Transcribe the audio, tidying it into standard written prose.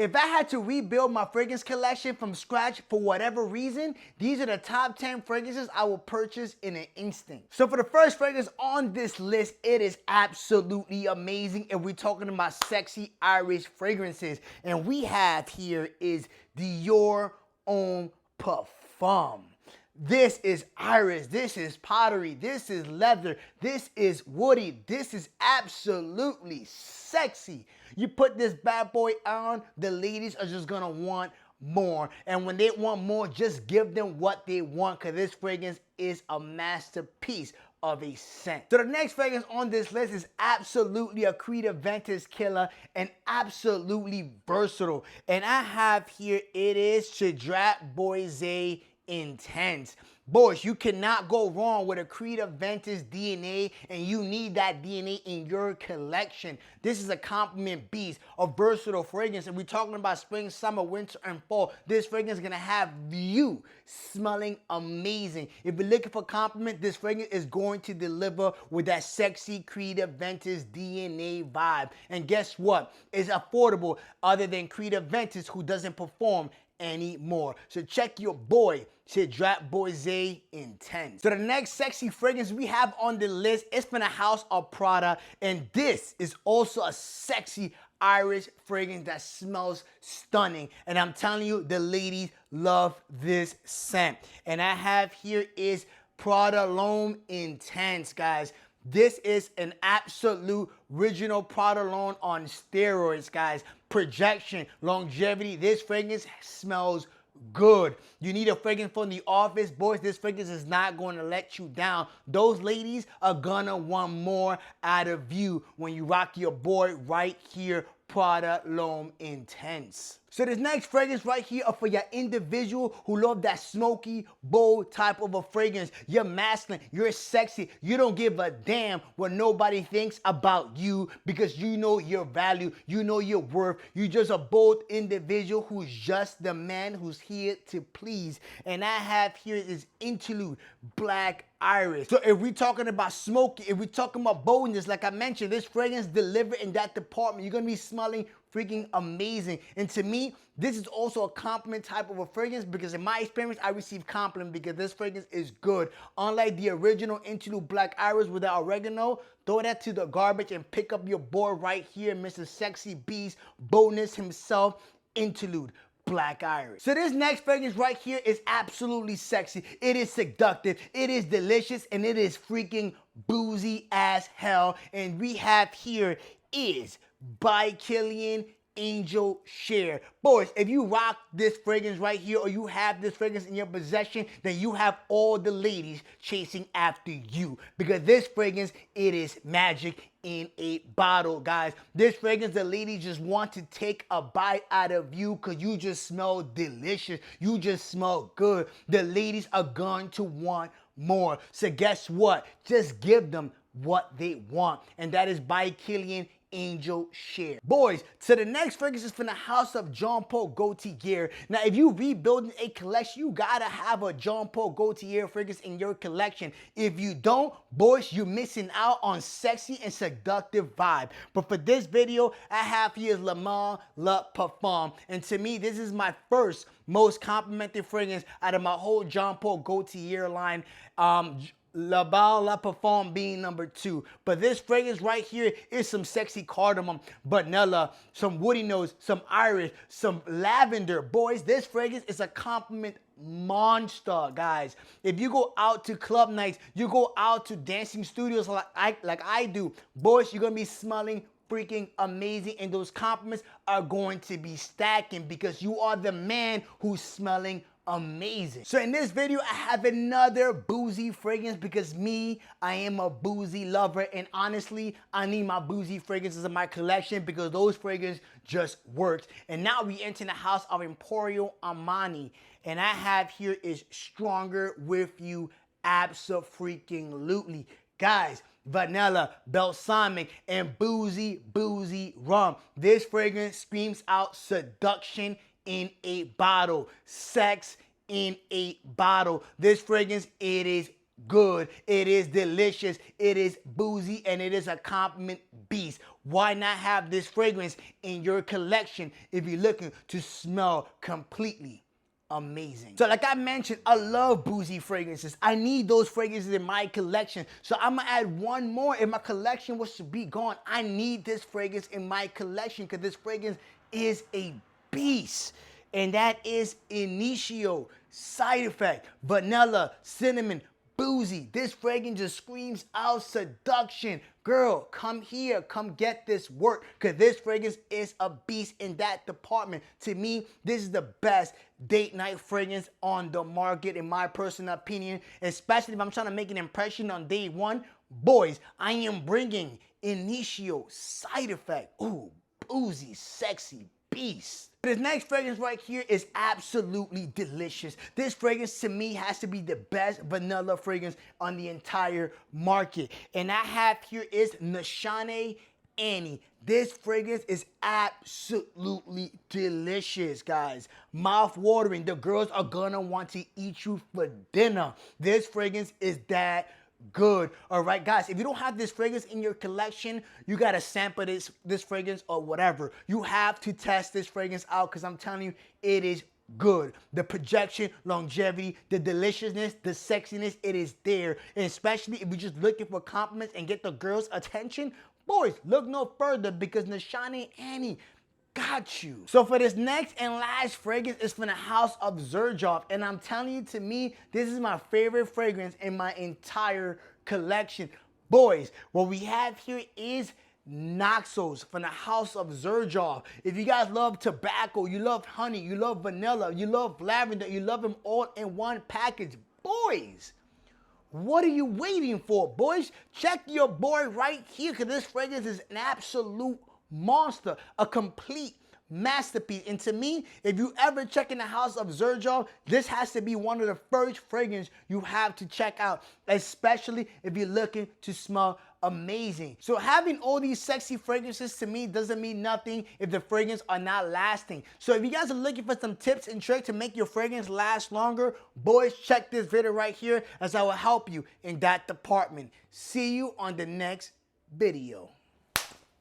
If I had to rebuild my fragrance collection from scratch for whatever reason, these are the top 10 fragrances I will purchase in an instant. So for the first fragrance on this list, it is absolutely amazing. And we're talking about sexy Irish fragrances. And we have here is Your Own Parfum. This is Irish, this is pottery, this is leather, this is woody, this is absolutely sexy. You put this bad boy on, the ladies are just gonna want more. And when they want more, just give them what they want, because this fragrance is a masterpiece of a scent. So the next fragrance on this list is absolutely a Creed Aventus killer and absolutely versatile. And I have here, it is Cedrat Boise Intense. Boys, you cannot go wrong with a Creed Aventus DNA, and you need that DNA in your collection. This is a compliment beast, a versatile fragrance, and we're talking about spring, summer, winter, and fall. This fragrance is gonna have you smelling amazing. If you're looking for compliment, this fragrance is going to deliver with that sexy Creed Aventus DNA vibe. And guess what? It's affordable, other than Creed Aventus, who doesn't perform anymore. So check your boy, Cedrat Boise Intense. So the next sexy fragrance we have on the list is from the house of PRADA, and this is also a sexy Irish fragrance that smells stunning. And I'm telling you, the ladies love this scent. And I have here is PRADA L'Homme Intense, guys. This is an absolute original PRADA L'Homme on steroids, guys. Projection, longevity. This fragrance smells good. You need a fragrance from the office, boys. This fragrance is not going to let you down. Those ladies are gonna want more out of you when you rock your boy right here, PRADA L'Homme Intense. So this next fragrance right here are for your individual who love that smoky, bold type of a fragrance. You're masculine, you're sexy, you don't give a damn what nobody thinks about you, because you know your value, you know your worth. You're just a bold individual who's just the man who's here to please. And I have here is Interlude Black Iris. So if we're talking about smoky, if we're talking about boldness, like I mentioned, this fragrance delivered in that department. You're gonna be smelling freaking amazing. And to me, this is also a compliment type of a fragrance, because in my experience, I receive compliment because this fragrance is good. Unlike the original Interlude Black Iris with the oregano, throw that to the garbage and pick up your boy right here, Mr. Sexy Beast, boldness himself, Interlude Black Iris. So this next fragrance right here is absolutely sexy. It is seductive, it is delicious, and it is freaking boozy as hell. And we have here is by Killian Angel Share. Boys, if you rock this fragrance right here, or you have this fragrance in your possession, then you have all the ladies chasing after you, because this fragrance, it is magic in a bottle, guys. This fragrance, the ladies just want to take a bite out of you because you just smell delicious. You just smell good. The ladies are going to want more. So guess what? Just give them what they want. And that is by Killian Angel Share. Boys, so the next fragrance is from the house of Jean Paul Gaultier. Now, if you rebuilding a collection, you gotta have a Jean Paul Gaultier fragrance in your collection. If you don't, boys, you're missing out on sexy and seductive vibe. But for this video, I have here Le Mans Le Parfum. And to me, this is my first most complimented fragrance out of my whole Jean Paul Gaultier line. La Belle La Parfum being number 2. But this fragrance right here is some sexy cardamom, vanilla, some woody notes, some iris, some lavender. Boys, this fragrance is a compliment monster, guys. If you go out to club nights, you go out to dancing studios like I do, boys, you're gonna be smelling freaking amazing, and those compliments are going to be stacking because you are the man who's smelling amazing. So in this video, I have another boozy fragrance because I am a boozy lover, and honestly, I need my boozy fragrances in my collection because those fragrances just worked. And now we enter the house of Emporio Armani, and I have here is Stronger With You, abso-freaking-lutely. Guys, vanilla, balsamic, and boozy rum. This fragrance screams out seduction in a bottle, sex in a bottle. This fragrance, it is good, it is delicious, it is boozy, and it is a compliment beast. why not have this fragrance in your collection if you're looking to smell completely amazing? So like I mentioned, I love boozy fragrances. I need those fragrances in my collection. So I'm gonna add one more. If my collection was to be gone, I need this fragrance in my collection because this fragrance is a beast. And that is Initio Side Effect Vanilla Cinnamon Boozy. This fragrance just screams out seduction. Girl, come here, come get this work, because this fragrance is a beast in that department. To me, this is the best date night fragrance on the market, in my personal opinion, especially if I'm trying to make an impression on day one. Boys, I am bringing Initio Side Effect. Ooh, boozy, sexy beast. This next fragrance right here is absolutely delicious. This fragrance to me has to be the best vanilla fragrance on the entire market. And I have here is NISHANE Annie. This fragrance is absolutely delicious, guys. Mouth watering. The girls are gonna want to eat you for dinner. This fragrance is that good. All right, guys, if you don't have this fragrance in your collection, you gotta sample this fragrance or whatever. You have to test this fragrance out because I'm telling you, it is good. The projection, longevity, the deliciousness, the sexiness, it is there. And especially if you're just looking for compliments and get the girls' attention, boys, look no further because NISHANE Annie got you. So for this next and last fragrance is from the house of Xerjoff, and I'm telling you, to me, this is my favorite fragrance in my entire collection. Boys, what we have here is NAXOS from the house of Xerjoff. If you guys love tobacco, you love honey, you love vanilla, you love lavender, you love them all in one package, boys, what are you waiting for, boys? Check your boy right here, because this fragrance is an absolute monster, a complete masterpiece. And to me, if you ever check in the house of Xerjoff, this has to be one of the first fragrances you have to check out, especially if you're looking to smell amazing. So having all these sexy fragrances to me doesn't mean nothing if the fragrances are not lasting. So if you guys are looking for some tips and tricks to make your fragrance last longer, boys, check this video right here as I will help you in that department. See you on the next video.